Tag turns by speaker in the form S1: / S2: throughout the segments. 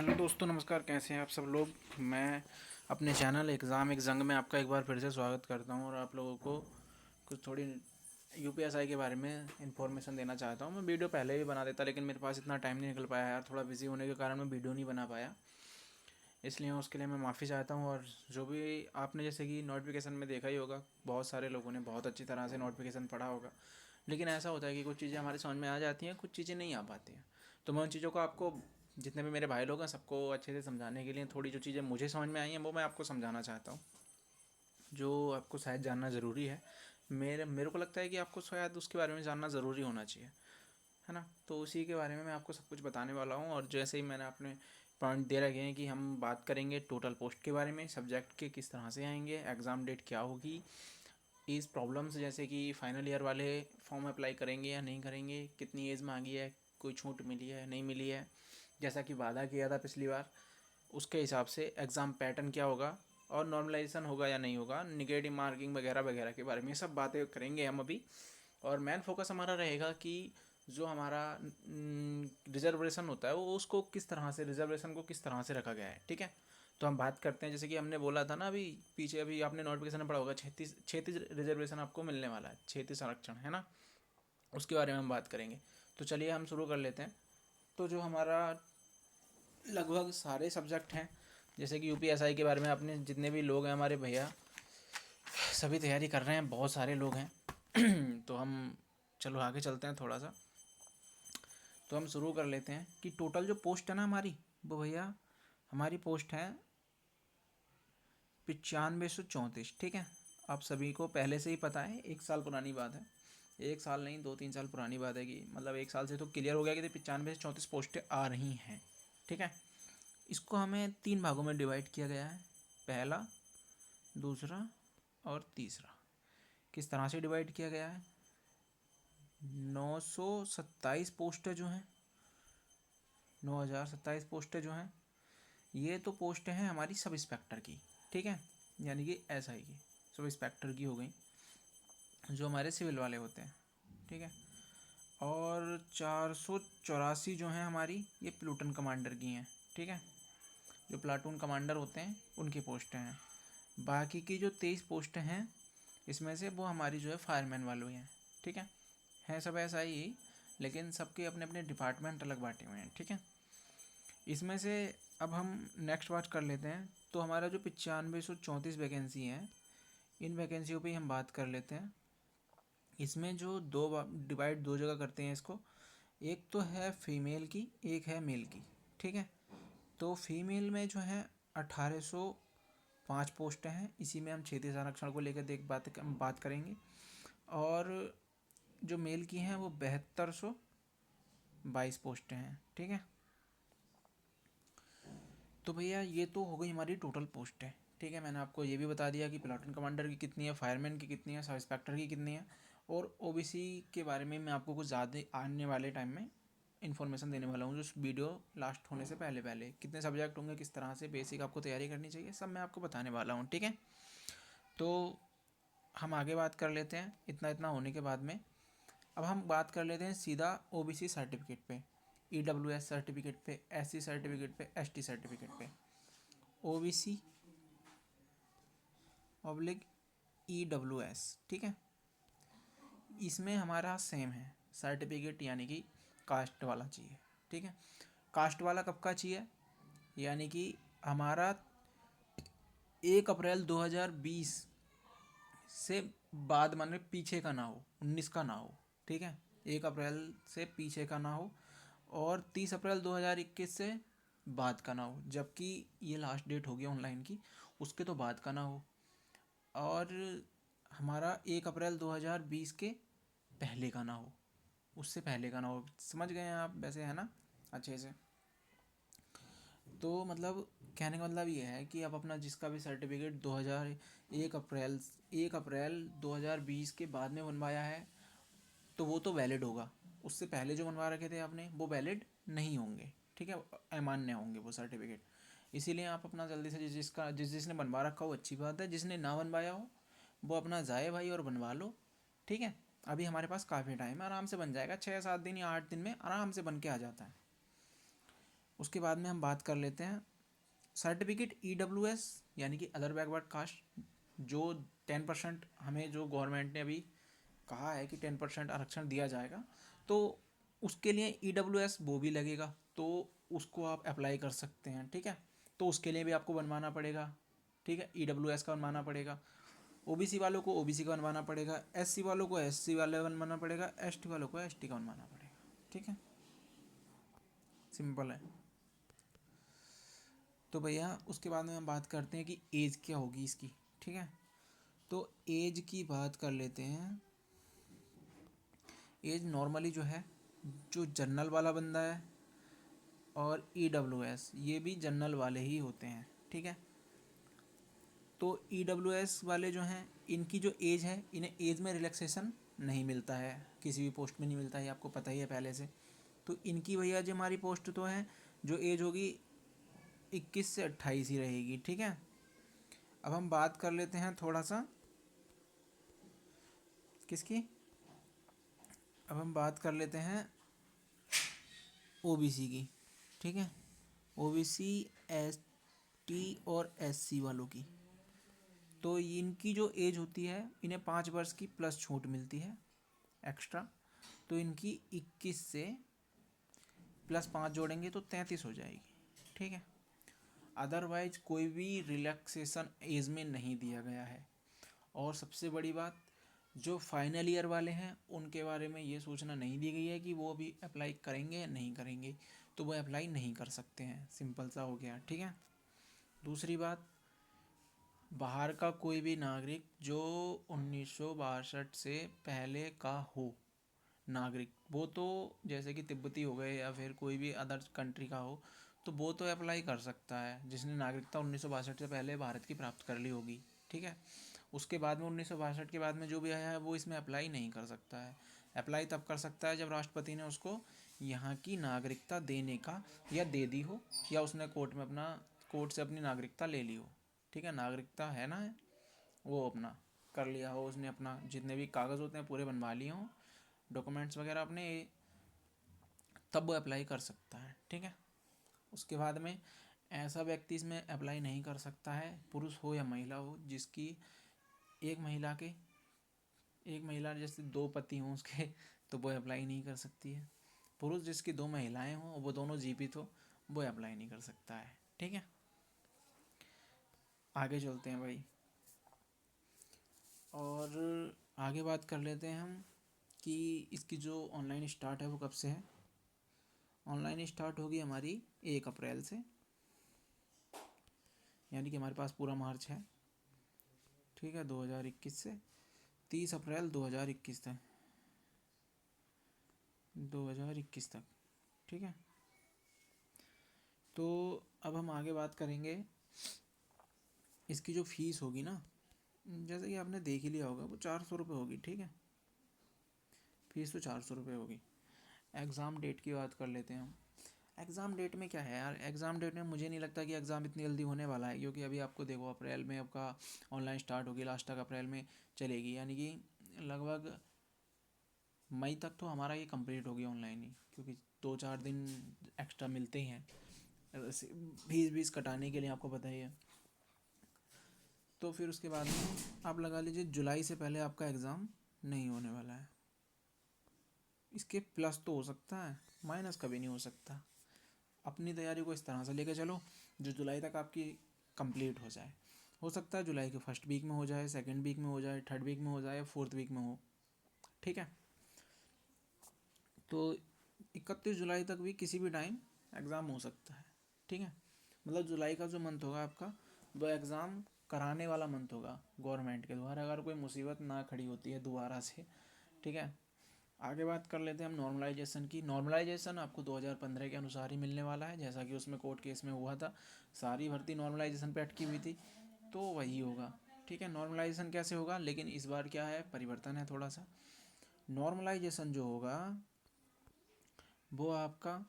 S1: Hello दोस्तों, नमस्कार। कैसे हैं आप सब लोग। मैं अपने चैनल एग्ज़ाम एक जंग में आपका एक बार फिर से स्वागत करता हूं और आप लोगों को कुछ थोड़ी यूपीएसआई के बारे में इन्फॉर्मेशन देना चाहता हूं। मैं वीडियो पहले भी बना देता, लेकिन मेरे पास इतना टाइम नहीं निकल पाया यार। थोड़ा बिजी होने के कारण मैं वीडियो नहीं बना पाया, इसलिए उसके लिए मैं माफ़ी चाहता हूँ। और जो भी आपने जैसे कि नोटिफिकेशन में देखा ही होगा, बहुत सारे लोगों ने बहुत अच्छी तरह से नोटिफिकेशन पढ़ा होगा, लेकिन ऐसा होता है कि कुछ चीज़ें हमारे समझ में आ जाती हैं, कुछ चीज़ें नहीं आ पाती हैं। तो मैं उन चीज़ों को आपको, जितने भी मेरे भाई लोग हैं, सबको अच्छे से समझाने के लिए थोड़ी जो चीज़ें मुझे समझ में आई हैं वो मैं आपको समझाना चाहता हूँ, जो आपको शायद जानना ज़रूरी है। मेरे मेरे को लगता है कि आपको शायद उसके बारे में जानना ज़रूरी होना चाहिए, है ना। तो उसी के बारे में मैं आपको सब कुछ बताने वाला हूँ। और जैसे ही मैंने अपने पॉइंट दे रखे हैं कि हम बात करेंगे टोटल पोस्ट के बारे में, सब्जेक्ट के किस तरह से आएंगे, एग्ज़ाम डेट क्या होगी, इस प्रॉब्लम्स जैसे कि फाइनल ईयर वाले फॉर्म अप्लाई करेंगे या नहीं करेंगे, कितनी एज मांगी है, कोई छूट मिली है नहीं मिली है, जैसा कि वादा किया था पिछली बार, उसके हिसाब से एग्ज़ाम पैटर्न क्या होगा, और नॉर्मलाइजेशन होगा या नहीं होगा, निगेटिव मार्किंग वगैरह वगैरह के बारे में सब बातें करेंगे हम अभी। और मेन फोकस हमारा रहेगा कि जो हमारा रिजर्वेशन होता है वो उसको किस तरह से, रिजर्वेशन को किस तरह से रखा गया है, ठीक है। तो हम बात करते हैं, जैसे कि हमने बोला था ना अभी पीछे, अभी आपने नोटिफिकेशन में पढ़ा होगा, 36 रिजर्वेशन आपको मिलने वाला है, 36 आरक्षण, है ना। उसके बारे में हम बात करेंगे। तो चलिए हम शुरू कर लेते हैं। तो जो हमारा लगभग सारे सब्जेक्ट हैं, जैसे कि यूपीएसआई के बारे में आपने, जितने भी लोग हैं हमारे भैया, सभी तैयारी कर रहे हैं, बहुत सारे लोग हैं। तो हम चलो आगे चलते हैं थोड़ा सा। तो हम शुरू कर लेते हैं कि टोटल जो पोस्ट है ना हमारी, वो भैया हमारी पोस्ट है 9534, ठीक है। आप सभी को पहले से ही पता है, एक साल पुरानी बात है, एक साल नहीं 2-3 साल पुरानी बात है, कि मतलब एक साल से तो क्लियर हो गया कि 95 से 34 पोस्टें आ रही हैं, ठीक है। इसको हमें 3 भागों में डिवाइड किया गया है, पहला, दूसरा और तीसरा। किस तरह से डिवाइड किया गया है, 927 पोस्टें जो हैं, 9027 पोस्टें जो हैं, ये तो पोस्टें हैं हमारी सब इंस्पेक्टर की, ठीक है, यानी कि एसआई की, सब इंस्पेक्टर की हो गई, जो हमारे सिविल वाले होते हैं, ठीक है। और 484 जो हैं हमारी, ये प्लूटन कमांडर की हैं, ठीक है, जो प्लाटून कमांडर होते हैं उनकी पोस्टें हैं। बाकी की जो 23 पोस्टें हैं, इसमें से वो हमारी जो है फायरमैन वालों हैं, ठीक है सब ऐसा ही, लेकिन सबके अपने अपने डिपार्टमेंट अलग बांटे हुए हैं, ठीक है। इसमें से अब हम नेक्स्ट बात कर लेते हैं। तो हमारा जो 9534 वैकेंसी हैं, इन वैकेंसियों पे हम बात कर लेते हैं। इसमें जो डिवाइड दो जगह करते हैं इसको, एक तो है फीमेल की, एक है मेल की, ठीक है। तो फीमेल में जो है 1805 पोस्टें हैं, इसी में हम 36 आरक्षण को लेकर बात करेंगे। और जो मेल की हैं वो 7222 पोस्टें हैं, ठीक है। तो भैया ये तो हो गई हमारी टोटल पोस्ट है, ठीक है। मैंने आपको ये भी बता दिया कि प्लाटून कमांडर की कितनी है, फायरमैन की कितनी है, सब इंस्पेक्टर की कितनी है। और ओबीसी के बारे में मैं आपको कुछ ज़्यादा आने वाले टाइम में इन्फॉर्मेशन देने वाला हूँ, जो वीडियो लास्ट होने से पहले पहले कितने सब्जेक्ट होंगे, किस तरह से बेसिक आपको तैयारी करनी चाहिए, सब मैं आपको बताने वाला हूँ, ठीक है। तो हम आगे बात कर लेते हैं। इतना इतना होने के बाद में अब हम बात कर लेते हैं सीधा ओबीसी सर्टिफिकेट पे, ईडब्ल्यूएस सर्टिफिकेट पे, एससी सर्टिफिकेट पे, एसटी सर्टिफिकेट पे। ओबीसी ऑब्लिक ईडब्ल्यूएस, ठीक है। इसमें हमारा सेम है सर्टिफिकेट, यानी कि कास्ट वाला चाहिए, ठीक है। कास्ट वाला कब का चाहिए, यानी कि हमारा 1 अप्रैल 2020 से बाद, मान पीछे का ना हो, 19 का ना हो, ठीक है। 1 अप्रैल से पीछे का ना हो, और 30 अप्रैल 2021 से बाद का ना हो, जबकि ये लास्ट डेट होगी ऑनलाइन की, उसके तो बाद का ना हो। और हमारा 1 अप्रैल 2020 के पहले का ना हो, उससे पहले का ना हो। समझ गए हैं आप वैसे, है ना, अच्छे से। तो मतलब कहने का मतलब ये है कि आप अपना जिसका भी सर्टिफिकेट 1 अप्रैल 2020 के बाद में बनवाया है, तो वो तो वैलिड होगा। उससे पहले जो बनवा रखे थे आपने, वो वैलिड नहीं होंगे, ठीक है, अमान्य होंगे वो सर्टिफिकेट। इसीलिए आप अपना जल्दी से जिसने बनवा रखा हो, अच्छी बात है, जिसने ना बनवाया हो वो अपना जाए भाई और बनवा लो, ठीक है। अभी हमारे पास काफ़ी टाइम है, आराम से बन जाएगा, 6-7 दिन या 8 दिन में आराम से बन के आ जाता है। उसके बाद में हम बात कर लेते हैं सर्टिफिकेट EWS यानी कि अदर बैकवर्ड कास्ट, जो 10% हमें जो गवर्नमेंट ने अभी कहा है कि 10% आरक्षण दिया जाएगा, तो उसके लिए EWS वो भी लगेगा, तो उसको आप अप्लाई कर सकते हैं। ठीक है, तो उसके लिए भी आपको बनवाना पड़ेगा। ठीक है, EWS का बनवाना पड़ेगा। OBC वालों को OBC का बनवाना पड़ेगा, SC वालों को SC वाले बनवाना पड़ेगा, ST वालों को ST का बनवाना पड़ेगा। ठीक है, सिंपल है। तो भैया उसके बाद में हम बात करते हैं कि एज क्या होगी इसकी। ठीक है, तो एज की बात कर लेते हैं। एज नॉर्मली जो है, जो जनरल वाला बंदा है और EWS ये भी जनरल वाले ही होते हैं। ठीक है, तो EWS वाले जो हैं इनकी जो एज है, इन्हें एज में रिलैक्सेशन नहीं मिलता है, किसी भी पोस्ट में नहीं मिलता है, आपको पता ही है पहले से। तो इनकी भैया जो हमारी पोस्ट तो है, जो एज होगी 21 से 28 ही रहेगी। ठीक है, अब हम बात कर लेते हैं थोड़ा सा किसकी, अब हम बात कर लेते हैं OBC की। ठीक है, OBC ST और SC वालों की, तो इनकी जो एज होती है, इन्हें 5 वर्ष की प्लस छूट मिलती है एक्स्ट्रा। तो इनकी 21 से +5 जोड़ेंगे तो 33 हो जाएगी। ठीक है, अदरवाइज कोई भी रिलैक्सेशन एज में नहीं दिया गया है। और सबसे बड़ी बात, जो फाइनल ईयर वाले हैं उनके बारे में ये सूचना नहीं दी गई है कि वो अभी अप्लाई करेंगे या नहीं करेंगे, तो वो अप्लाई नहीं कर सकते हैं। सिंपल सा हो गया। ठीक है, दूसरी बात, बाहर का कोई भी नागरिक जो 1962 से पहले का हो नागरिक, वो तो जैसे कि तिब्बती हो गए या फिर कोई भी अदर कंट्री का हो, तो वो तो अप्लाई कर सकता है, जिसने नागरिकता 1962 से पहले भारत की प्राप्त कर ली होगी। ठीक है, उसके बाद में 1962 के बाद में जो भी आया है वो इसमें अप्लाई नहीं कर सकता है। अप्लाई तब कर सकता है जब राष्ट्रपति ने उसको यहाँ की नागरिकता देने का या दे दी हो, या उसने कोर्ट से अपनी नागरिकता ले ली हो। ठीक है, नागरिकता है ना, वो अपना कर लिया हो उसने, अपना जितने भी कागज़ होते हैं पूरे बनवा लिए हों, डॉक्यूमेंट्स वगैरह अपने, तब वो अप्लाई कर सकता है। ठीक है, उसके बाद में ऐसा व्यक्ति इसमें अप्लाई नहीं कर सकता है, पुरुष हो या महिला हो, जिसकी एक महिला जैसे 2 पति हों उसके, तो वो अप्लाई नहीं कर सकती है। पुरुष जिसकी 2 महिलाएं हों और वो दोनों जीवित हो, वो अप्लाई नहीं कर सकता है। ठीक है, आगे चलते हैं भाई, और आगे बात कर लेते हैं हम कि इसकी जो ऑनलाइन स्टार्ट है वो कब से है। ऑनलाइन स्टार्ट होगी हमारी 1 अप्रैल से, यानी कि हमारे पास पूरा मार्च है। ठीक है, 2021 से 30 अप्रैल 2021 तक, 2021 तक। ठीक है, तो अब हम आगे बात करेंगे इसकी जो फीस होगी ना, जैसे कि आपने देख ही लिया होगा, वो 400 रुपये होगी। ठीक है, फीस तो 400 रुपये होगी। एग्ज़ाम डेट की बात कर लेते हैं हम। एग्ज़ाम डेट में क्या है यार, एग्ज़ाम डेट में मुझे नहीं लगता कि एग्ज़ाम इतनी जल्दी होने वाला है, क्योंकि अभी आपको देखो अप्रैल में आपका ऑनलाइन स्टार्ट होगी, लास्ट तक अप्रैल में चलेगी, यानी कि लगभग मई तक तो हमारा ये कंप्लीट होगी ऑनलाइन ही, क्योंकि 2-4 दिन एक्स्ट्रा मिलते ही हैं फीस कटाने के लिए, आपको पता ही है। तो फिर उसके बाद में आप लगा लीजिए जुलाई से पहले आपका एग्ज़ाम नहीं होने वाला है। इसके प्लस तो हो सकता है, माइनस कभी नहीं हो सकता। अपनी तैयारी को इस तरह से लेकर चलो जो जुलाई तक आपकी कंप्लीट हो जाए। हो सकता है जुलाई के फर्स्ट वीक में हो जाए, सेकंड वीक में हो जाए, थर्ड वीक में हो जाए, फोर्थ वीक में हो। ठीक है, तो 31 जुलाई तक भी किसी भी टाइम एग्ज़ाम हो सकता है। ठीक है, मतलब जुलाई का जो मंथ होगा आपका, वो एग्ज़ाम कराने वाला मंथ होगा गवर्नमेंट के द्वारा, अगर कोई मुसीबत ना खड़ी होती है दोबारा से। ठीक है, आगे बात कर लेते हैं हम नॉर्मलाइजेशन की। नॉर्मलाइजेशन आपको 2015 के अनुसार ही मिलने वाला है, जैसा कि उसमें कोर्ट केस में हुआ था, सारी भर्ती नॉर्मलाइजेशन पे अटकी हुई थी, तो वही होगा। ठीक है, नॉर्मलाइजेशन कैसे होगा, लेकिन इस बार क्या है, परिवर्तन है थोड़ा सा। नॉर्मलाइजेशन जो होगा वो आपका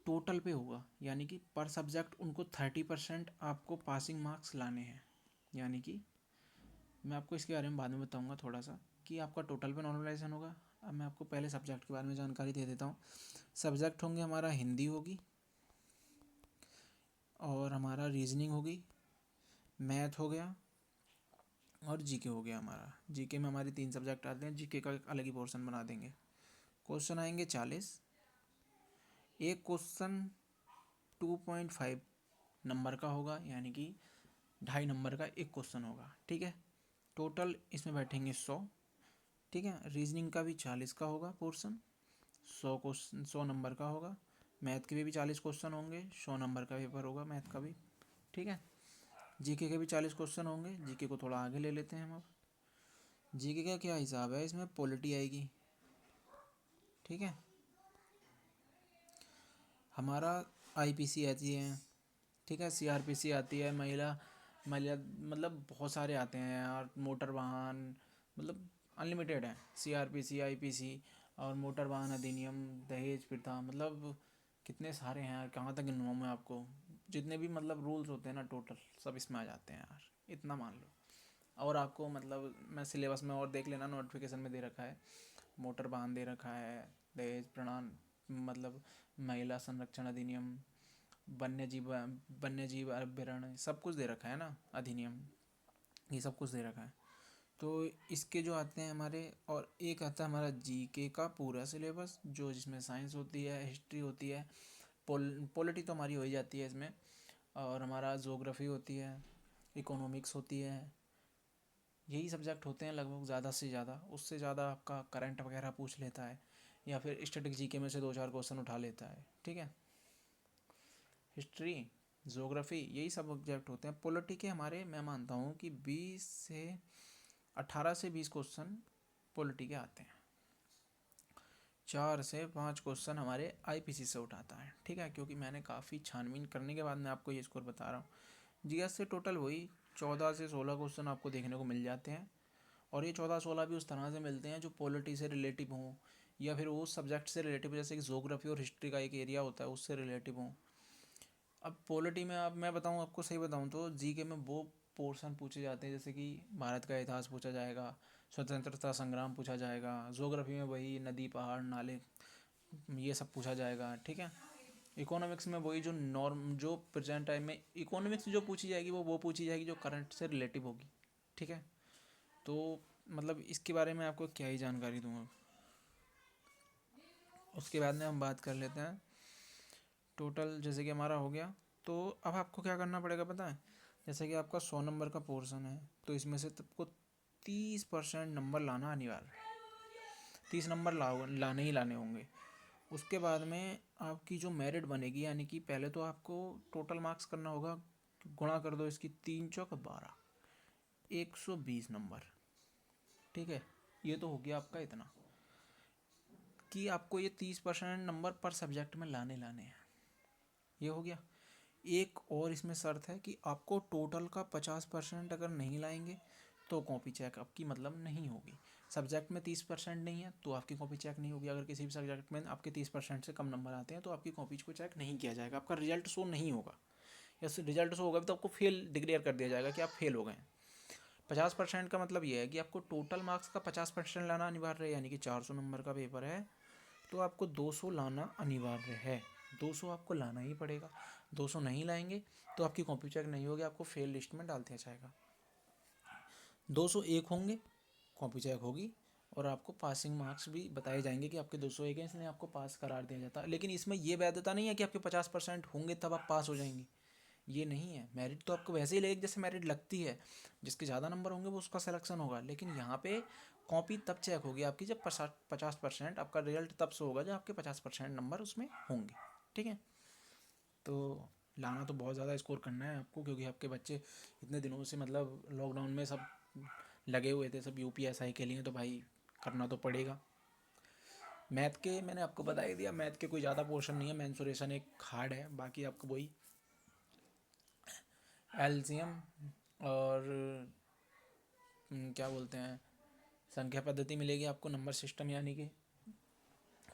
S1: टोटल पे होगा, यानी कि पर सब्जेक्ट उनको 30% आपको पासिंग मार्क्स लाने हैं। यानी कि मैं आपको इसके बारे में बाद में बताऊंगा थोड़ा सा, कि आपका टोटल पे नॉर्मलाइजेशन होगा। अब मैं आपको पहले सब्जेक्ट के बारे में जानकारी दे देता हूँ। सब्जेक्ट होंगे हमारा हिंदी होगी, और हमारा रीजनिंग होगी, मैथ हो गया, और जीके हो गया। हमारा जीके में हमारे 3 सब्जेक्ट आते हैं, जीके का एक अलग ही पोर्शन बना देंगे। क्वेश्चन आएंगे 40। एक क्वेश्चन 2.5 नंबर का होगा, यानी कि 2.5 नंबर का एक क्वेश्चन होगा, ठीक है। टोटल इसमें बैठेंगे 100, ठीक है। रीजनिंग का भी 40 का होगा पोर्शन, 100 क्वेश्चन 100 नंबर का होगा। मैथ के भी 40 क्वेश्चन होंगे, 100 नंबर का पेपर होगा मैथ का भी, ठीक है। जीके के भी 40 क्वेश्चन होंगे। जीके को थोड़ा आगे ले लेते हैं हम। अब जीके का क्या हिसाब है, इसमें पॉलिटी आएगी, ठीक है। हमारा आईपीसी आती है, ठीक है। सीआरपीसी आती है, महिला महिला मतलब बहुत सारे आते हैं यार, मोटर वाहन, मतलब अनलिमिटेड है। सीआरपीसी, आईपीसी और मोटर वाहन अधिनियम, दहेज प्रथा, मतलब कितने सारे हैं यार, कहाँ तक गिनवाऊँ मैं आपको। जितने भी मतलब रूल्स होते हैं ना, टोटल सब इसमें आ जाते हैं यार, इतना मान लो। और आपको मतलब मैं सिलेबस में और देख लेना, नोटिफिकेशन में दे रखा है। मोटर वाहन दे रखा है, दहेज प्रणान मतलब महिला संरक्षण अधिनियम, वन्य जीव अभ्यारण्य, सब कुछ दे रखा है ना, अधिनियम, ये सब कुछ दे रखा है। तो इसके जो आते हैं हमारे, और एक आता है हमारा जीके का पूरा सिलेबस, जो जिसमें साइंस होती है, हिस्ट्री होती है, पॉलिटी तो हमारी हो ही जाती है इसमें, और हमारा ज्योग्राफी होती है, इकोनॉमिक्स होती है। यही सब्जेक्ट होते हैं लगभग, ज़्यादा से ज़्यादा। उससे ज़्यादा आपका करंट वगैरह पूछ लेता है, या फिर स्टैटिक जीके में से 2-4 क्वेश्चन उठा लेता है, ठीक है। हिस्ट्री, ज्योग्राफी, यही सब सब्जेक्ट होते हैं। पॉलिटी के हमारे मैं मानता हूँ कि 18 से 20 क्वेश्चन पॉलिटी के आते हैं। 4 से 5 क्वेश्चन हमारे आईपीसी से उठाता है, ठीक है। क्योंकि मैंने काफ़ी छानबीन करने के बाद मैं आपको ये स्कोर बता रहा हूँ। जीएस से टोटल वही 14 से 16 क्वेश्चन आपको देखने को मिल जाते हैं, और ये 14-16 भी उस तरह से मिलते हैं जो पॉलिटी से रिलेटिव हों, या फिर वो सब्जेक्ट से रिलेटिव, जैसे कि ज्योग्राफी और हिस्ट्री का एक एरिया होता है उससे रिलेटिव हों। अब पॉलिटी में अब मैं बताऊं आपको, सही बताऊं तो जीके में वो पोर्शन पूछे जाते हैं, जैसे कि भारत का इतिहास पूछा जाएगा, स्वतंत्रता संग्राम पूछा जाएगा। ज्योग्राफी में वही नदी पहाड़ नाले ये सब पूछा जाएगा, ठीक है। इकोनॉमिक्स में वही जो नॉर्म जो प्रेजेंट टाइम में इकोनॉमिक्स जो पूछी जाएगी वो पूछी जाएगी जो करंट से रिलेटिव होगी, ठीक है। तो मतलब इसके बारे में आपको क्या ही जानकारी दूंगा। उसके बाद में हम बात कर लेते हैं टोटल, जैसे कि हमारा हो गया। तो अब आपको क्या करना पड़ेगा पता है, जैसे कि आपका 100 नंबर का पोर्शन है, तो इसमें से आपको 30% नंबर लाना अनिवार्य है। 30 नंबर लाने ही लाने होंगे। उसके बाद में आपकी जो मेरिट बनेगी, यानी कि पहले तो आपको टोटल मार्क्स करना होगा, गुणा कर दो इसकी 3 चौक 12, 120 नंबर, ठीक है। ये तो हो गया आपका इतना, कि आपको ये 30% नंबर पर सब्जेक्ट में लाने लाने हैं, ये हो गया। एक और इसमें शर्त है कि आपको टोटल का 50% अगर नहीं लाएंगे तो कॉपी चेक आपकी मतलब नहीं होगी। सब्जेक्ट में 30% नहीं है तो आपकी कॉपी चेक नहीं होगी। अगर किसी भी सब्जेक्ट में आपके 30% से कम नंबर आते हैं तो आपकी कॉपी को चेक नहीं किया जाएगा, आपका रिजल्ट शो नहीं होगा। या रिजल्ट शो होगा भी तो आपको फेल डिक्लेयर कर दिया जाएगा कि आप फेल हो गए। 50% का मतलब ये है कि आपको टोटल मार्क्स का 50% लाना अनिवार्य है, यानी कि 400 नंबर का पेपर है तो आपको 200 लाना अनिवार्य है। 200 आपको लाना ही पड़ेगा। 200 नहीं लाएंगे तो आपकी कॉपी चेक नहीं होगी, आपको फेल लिस्ट में डाल दिया जाएगा। 201 होंगे, कॉपी चेक होगी, और आपको पासिंग मार्क्स भी बताए जाएंगे कि आपके 201 हैं, इसलिए आपको पास करार दिया जाता है। लेकिन इसमें ये वैधता नहीं है कि आपके 50% होंगे तब आप पास हो जाएंगे, ये नहीं है। मेरिट तो आपको वैसे ही लगेगी जैसे मेरिट लगती है, जिसके ज़्यादा नंबर होंगे वो उसका सिलेक्शन होगा। लेकिन यहाँ पे कॉपी तब चेक होगी आपकी जब 50%, आपका रिजल्ट तब से होगा जब आपके 50% नंबर उसमें होंगे, ठीक है। तो लाना तो बहुत ज़्यादा स्कोर करना है आपको, क्योंकि आपके बच्चे इतने दिनों से मतलब लॉकडाउन में सब लगे हुए थे सब यूपीएसआई के लिए, तो भाई करना तो पड़ेगा। मैथ के मैंने आपको बता ही दिया, मैथ के कोई ज़्यादा पोर्शन नहीं है, मेंसुरेशन एक हार्ड है, बाकी आपको वही एलसीएम और क्या बोलते हैं संख्या पद्धति मिलेगी आपको, नंबर सिस्टम यानी कि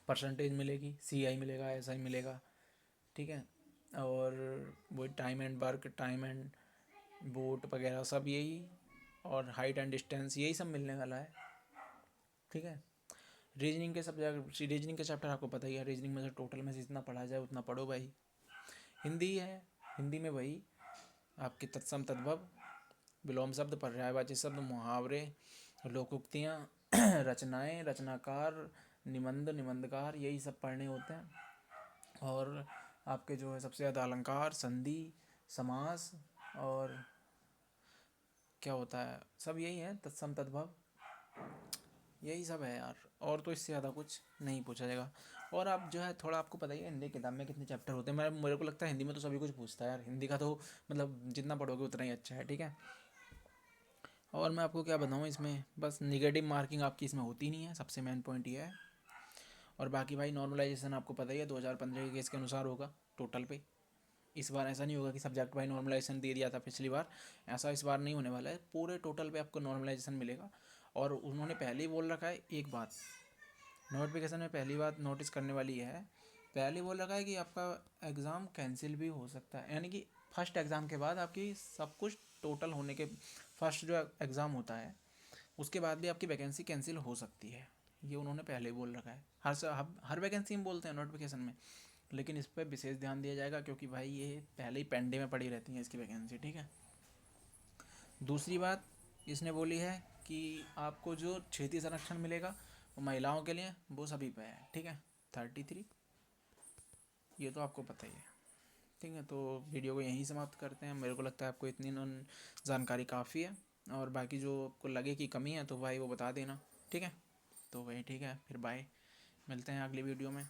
S1: परसेंटेज मिलेगी, सीआई मिलेगा, एसआई मिलेगा, ठीक है। और वो time and work, time and boat वगैरह सब यही, और हाइट एंड डिस्टेंस यही सब मिलने वाला है, ठीक है। रीजनिंग के सब्जेक्ट, रीजनिंग के चैप्टर आपको पता ही है, रीजनिंग में से टोटल में से जितना पढ़ा जाए उतना पढ़ो भाई। हिंदी है, हिंदी में वही आपके तत्सम तद्भव, विलोम शब्द, पर्यायवाची शब्द, मुहावरे, लोकोक्तियाँ, रचनाएं, रचनाकार, निबंध, निबंधकार, यही सब पढ़ने होते हैं। और आपके जो है सबसे ज़्यादा अलंकार, संधि, समास और क्या होता है, सब यही है, तत्सम तद्भव, यही सब है यार। और तो इससे ज़्यादा कुछ नहीं पूछा जाएगा। और आप जो है थोड़ा, आपको पता ही है हिंदी किताब में कितने चैप्टर होते हैं। मेरे को लगता है हिंदी में तो सभी कुछ पूछता है यार, हिंदी का तो मतलब जितना पढ़ोगे उतना ही अच्छा है, ठीक है। और मैं आपको क्या बताऊँ, इसमें बस निगेटिव मार्किंग आपकी इसमें होती नहीं है, सबसे मेन पॉइंट ये है। और बाकी भाई नॉर्मलाइजेशन आपको पता ही है 2015 के केस के अनुसार होगा टोटल पे। इस बार ऐसा नहीं होगा कि सब्जेक्ट वाइज नॉर्मलाइजेशन दे दिया था पिछली बार, ऐसा इस बार नहीं होने वाला है, पूरे टोटल पे आपको नॉर्मलाइजेशन मिलेगा। और उन्होंने पहले ही बोल रखा है एक बात, नोटिफिकेशन में पहली बात नोटिस करने वाली है, पहले बोल रखा है कि आपका एग्ज़ाम कैंसिल भी हो सकता है, यानी कि फर्स्ट एग्ज़ाम के बाद आपकी सब कुछ टोटल होने के, फर्स्ट जो एग्ज़ाम होता है उसके बाद भी आपकी वैकेंसी कैंसिल हो सकती है, ये उन्होंने पहले ही बोल रखा है। हर वैकेंसी में बोलते हैं नोटिफिकेशन में, लेकिन इस पर विशेष ध्यान दिया जाएगा क्योंकि भाई ये पहले ही पेंडे में पड़ी रहती है इसकी वैकेंसी, ठीक है। दूसरी बात इसने बोली है कि आपको जो क्षेत्रीय संरक्षण मिलेगा वो महिलाओं के लिए, वो सभी पे है, ठीक है, 33, ये तो आपको पता ही है, ठीक है। तो वीडियो को यहीं समाप्त करते हैं, मेरे को लगता है आपको इतनी जानकारी काफ़ी है। और बाकी जो आपको लगे कि कमी है तो भाई वो बता देना, ठीक है। तो भाई ठीक है, फिर बाय, मिलते हैं अगली वीडियो में।